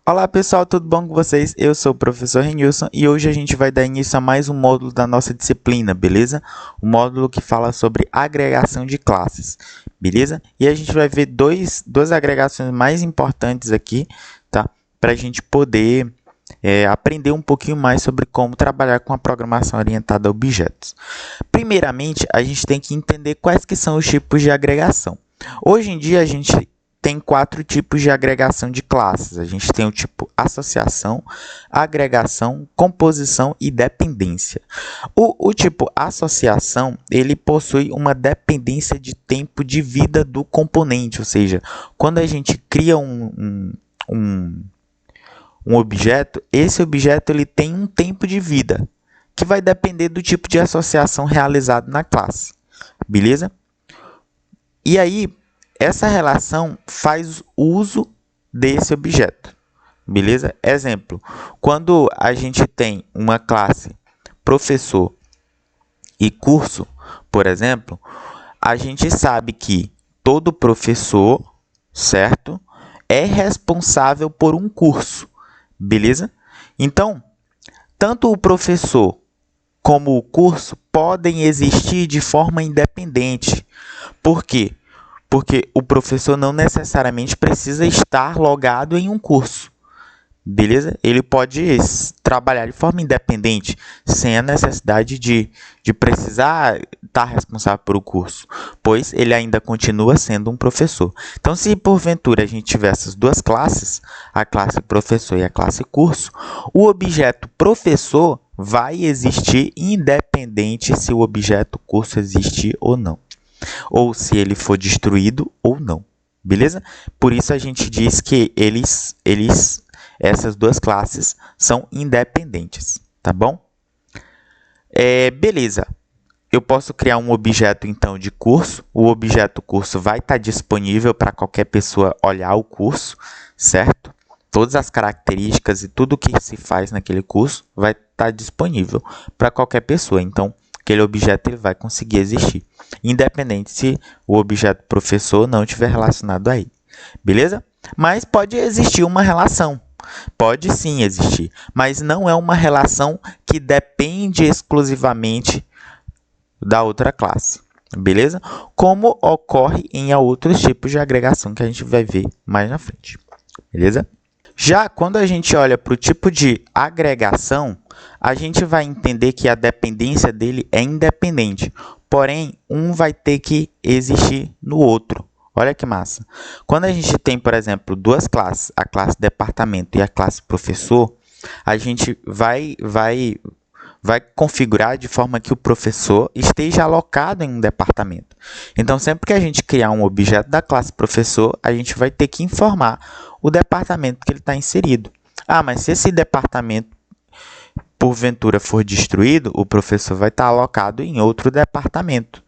Olá pessoal, tudo bom com vocês? Eu sou o professor Renilson e hoje a gente vai dar início a mais um módulo da nossa disciplina, beleza? Um módulo que fala sobre agregação de classes, beleza? E a gente vai ver duas agregações mais importantes aqui, tá? Para a gente poder aprender um pouquinho mais sobre como trabalhar com a programação orientada a objetos. Primeiramente, a gente tem que entender quais que são os tipos de agregação. Hoje em dia, a gente tem 4 tipos de agregação de classes. A gente tem o tipo associação, agregação, composição e dependência. O tipo associação, ele possui uma dependência de tempo de vida do componente, ou seja, quando a gente cria um objeto, esse objeto ele tem um tempo de vida, que vai depender do tipo de associação realizado na classe, beleza? E aí, essa relação faz uso desse objeto, beleza? Exemplo, quando a gente tem uma classe professor e curso, por exemplo, a gente sabe que todo professor, certo, é responsável por um curso, beleza? Então, tanto o professor como o curso podem existir de forma independente. Por quê? Porque o professor não necessariamente precisa estar logado em um curso, beleza? Ele pode trabalhar de forma independente, sem a necessidade de precisar estar responsável por o curso, pois ele ainda continua sendo um professor. Então, se porventura a gente tiver essas duas classes, a classe professor e a classe curso, o objeto professor vai existir independente se o objeto curso existir ou não, ou se ele for destruído ou não, beleza? Por isso a gente diz que essas duas classes são independentes, tá bom? Beleza. Eu posso criar um objeto, então, de curso. O objeto curso vai estar disponível para qualquer pessoa olhar o curso, certo? Todas as características e tudo que se faz naquele curso vai estar disponível para qualquer pessoa. Então, aquele objeto ele vai conseguir existir, independente se o objeto professor não estiver relacionado a ele. Beleza? Mas pode existir uma relação. Pode sim existir, mas não é uma relação que depende exclusivamente da outra classe. Beleza? Como ocorre em outros tipos de agregação que a gente vai ver mais na frente. Beleza? Já quando a gente olha para o tipo de agregação, a gente vai entender que a dependência dele é independente, porém, um vai ter que existir no outro. Olha que massa. Quando a gente tem, por exemplo, duas classes, a classe departamento e a classe professor, a gente vai configurar de forma que o professor esteja alocado em um departamento. Então, sempre que a gente criar um objeto da classe professor, a gente vai ter que informar o departamento que ele está inserido. Ah, mas se esse departamento porventura for destruído, o professor vai estar alocado em outro departamento,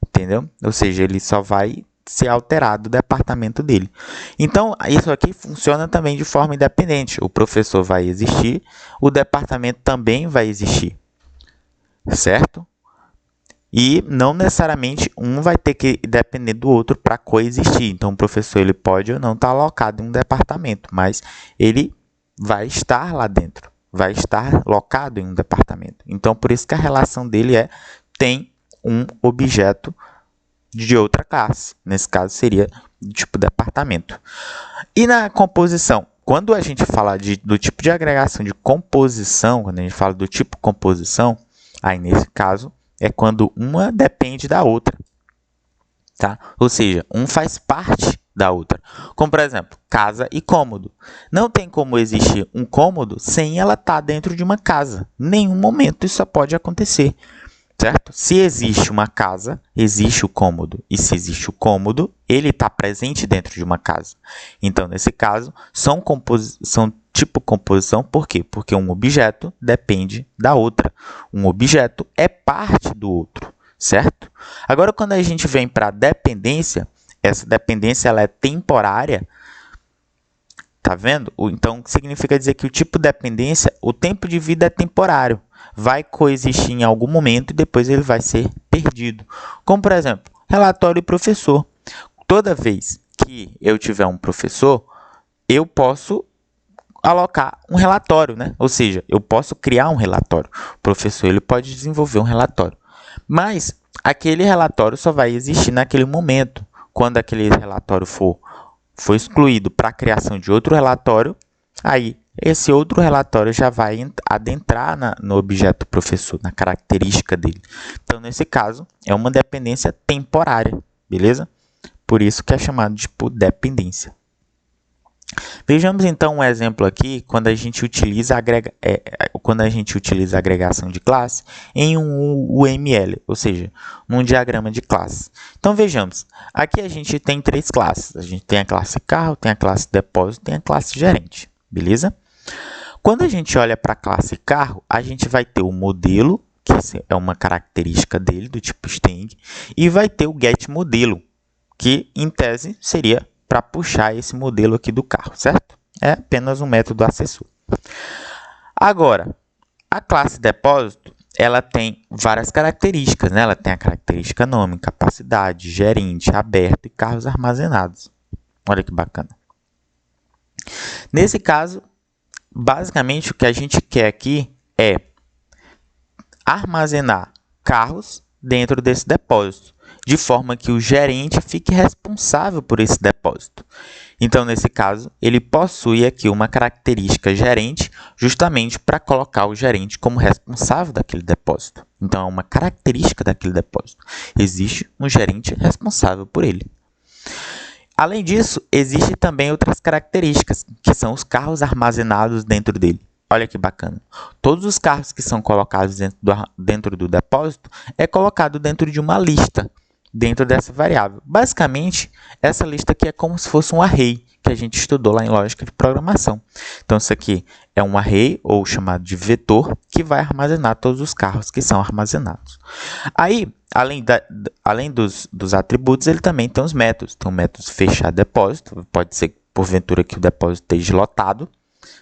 entendeu? Ou seja, ele só vai ser alterado o departamento dele. Então, isso aqui funciona também de forma independente. O professor vai existir, o departamento também vai existir, certo? E não necessariamente um vai ter que depender do outro para coexistir. Então, o professor ele pode ou não estar alocado em um departamento, mas ele vai estar lá dentro, vai estar locado em um departamento. Então, por isso que a relação dele tem um objeto de outra classe. Nesse caso, seria do tipo departamento. E na composição? Quando a gente fala do tipo de agregação de composição, quando a gente fala do tipo composição, aí nesse caso é quando uma depende da outra, tá? Ou seja, um faz parte da outra. Como, por exemplo, casa e cômodo. Não tem como existir um cômodo sem ela estar dentro de uma casa. Em nenhum momento isso pode acontecer, certo? Se existe uma casa, existe o cômodo. E se existe o cômodo, ele está presente dentro de uma casa. Então, nesse caso, são tipo composição, por quê? Porque um objeto depende da outra. Um objeto é parte do outro, certo? Agora, quando a gente vem para a dependência, essa dependência ela é temporária, tá vendo? Então, significa dizer que o tipo de dependência, o tempo de vida é temporário. Vai coexistir em algum momento e depois ele vai ser perdido. Como, por exemplo, relatório e professor. Toda vez que eu tiver um professor, eu posso alocar um relatório, né? Ou seja, eu posso criar um relatório. O professor ele pode desenvolver um relatório. Mas aquele relatório só vai existir naquele momento. Quando aquele relatório for excluído para a criação de outro relatório, aí esse outro relatório já vai adentrar no objeto professor, na característica dele. Então, nesse caso, é uma dependência temporária, beleza? Por isso que é chamado de dependência. Vejamos então um exemplo aqui quando a gente utiliza a agregação de classe em um UML, ou seja, num diagrama de classe. Então vejamos, aqui a gente tem três classes. A gente tem a classe carro, tem a classe depósito, tem a classe gerente, beleza? Quando a gente olha para a classe carro, a gente vai ter o modelo, que é uma característica dele, do tipo string, e vai ter o getModelo, que em tese seria para puxar esse modelo aqui do carro, certo? É apenas um método acessor. Agora, a classe depósito, ela tem várias características, né? Ela tem a característica nome, capacidade, gerente, aberto e carros armazenados. Olha que bacana. Nesse caso, basicamente o que a gente quer aqui é armazenar carros dentro desse depósito, de forma que o gerente fique responsável por esse depósito. Então, nesse caso, ele possui aqui uma característica gerente, justamente para colocar o gerente como responsável daquele depósito. Então, é uma característica daquele depósito. Existe um gerente responsável por ele. Além disso, existem também outras características, que são os carros armazenados dentro dele. Olha que bacana. Todos os carros que são colocados dentro do depósito é colocado dentro de uma lista, dentro dessa variável. Basicamente, essa lista aqui é como se fosse um array, que a gente estudou lá em lógica de programação. Então, isso aqui é um array, ou chamado de vetor, que vai armazenar todos os carros que são armazenados. Aí, além dos atributos, ele também tem os métodos. Tem o método fechar depósito, pode ser porventura que o depósito esteja lotado,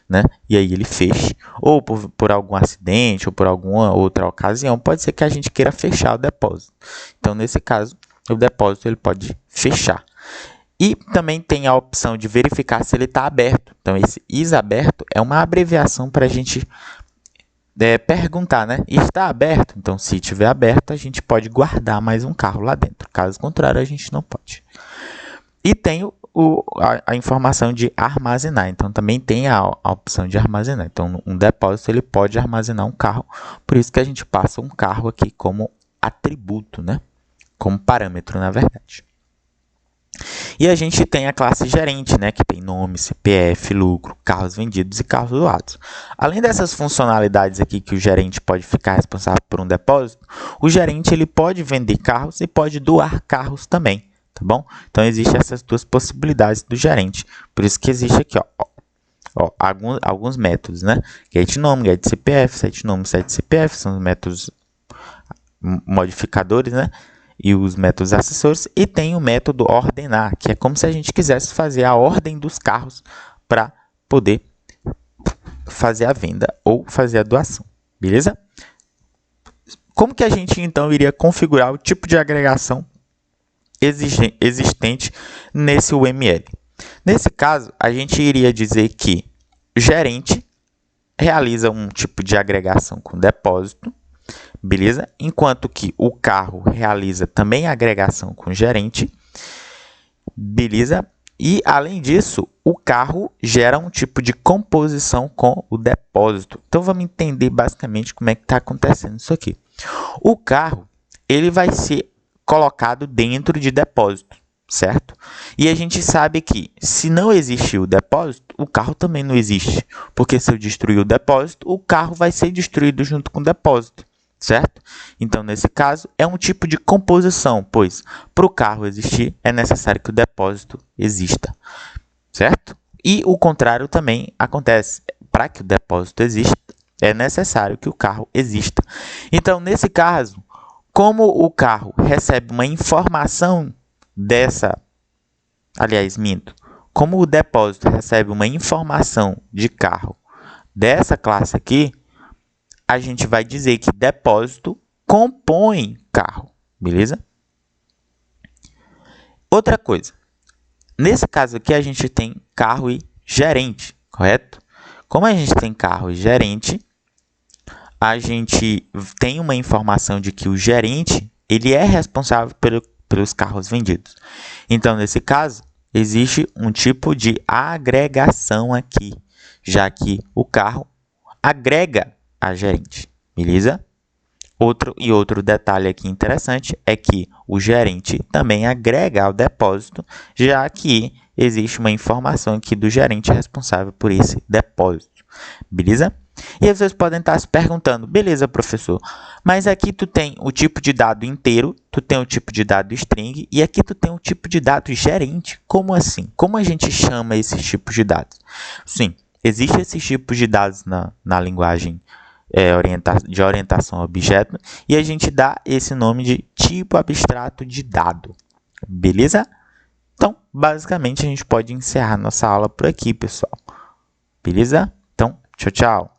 né? E aí ele feche, ou por algum acidente, ou por alguma outra ocasião, pode ser que a gente queira fechar o depósito. Então, nesse caso, o depósito ele pode fechar. E também tem a opção de verificar se ele está aberto. Então, esse isaberto é uma abreviação para a gente perguntar, né? Está aberto? Então, se estiver aberto, a gente pode guardar mais um carro lá dentro. Caso contrário, a gente não pode. E tem a informação de armazenar. Então, também tem a opção de armazenar. Então, um depósito ele pode armazenar um carro. Por isso que a gente passa um carro aqui como atributo, né? Como parâmetro, na verdade. E a gente tem a classe gerente, né? Que tem nome, CPF, lucro, carros vendidos e carros doados. Além dessas funcionalidades aqui que o gerente pode ficar responsável por um depósito, o gerente ele pode vender carros e pode doar carros também. Tá bom? Então, existem essas duas possibilidades do gerente. Por isso que existe aqui, alguns métodos, né? GetNome, GetCPF, setNome, setCPF, são os métodos modificadores, né? E os métodos acessórios. E tem o método ordenar, que é como se a gente quisesse fazer a ordem dos carros para poder fazer a venda ou fazer a doação. Beleza? Como que a gente, então, iria configurar o tipo de agregação existente nesse UML? Nesse caso, a gente iria dizer que o gerente realiza um tipo de agregação com depósito, beleza? Enquanto que o carro realiza também agregação com gerente, beleza? E, além disso, o carro gera um tipo de composição com o depósito. Então, vamos entender basicamente como é que está acontecendo isso aqui. O carro ele vai ser colocado dentro de depósito, certo? E a gente sabe que se não existir o depósito, o carro também não existe. Porque se eu destruir o depósito, o carro vai ser destruído junto com o depósito, certo? Então, nesse caso, é um tipo de composição, pois para o carro existir, é necessário que o depósito exista, certo? E o contrário também acontece. Para que o depósito exista, é necessário que o carro exista. Então, nesse caso, como o carro recebe uma informação como o depósito recebe uma informação de carro dessa classe aqui, a gente vai dizer que depósito compõe carro, beleza? Outra coisa, nesse caso aqui a gente tem carro e gerente, correto? Como a gente tem carro gerente, a gente tem uma informação de que o gerente ele é responsável pelos carros vendidos. Então, nesse caso, existe um tipo de agregação aqui, já que o carro agrega a gerente, beleza? Outro detalhe aqui interessante é que o gerente também agrega ao depósito, já que existe uma informação aqui do gerente responsável por esse depósito, beleza? E aí vocês podem estar se perguntando, beleza, professor, mas aqui tu tem o tipo de dado inteiro, tu tem o tipo de dado string e aqui tu tem o tipo de dado gerente. Como assim? Como a gente chama esses tipos de dados? Sim, existem esses tipos de dados na linguagem de orientação a objeto e a gente dá esse nome de tipo abstrato de dado, beleza? Então, basicamente, a gente pode encerrar nossa aula por aqui, pessoal. Beleza? Então, tchau, tchau.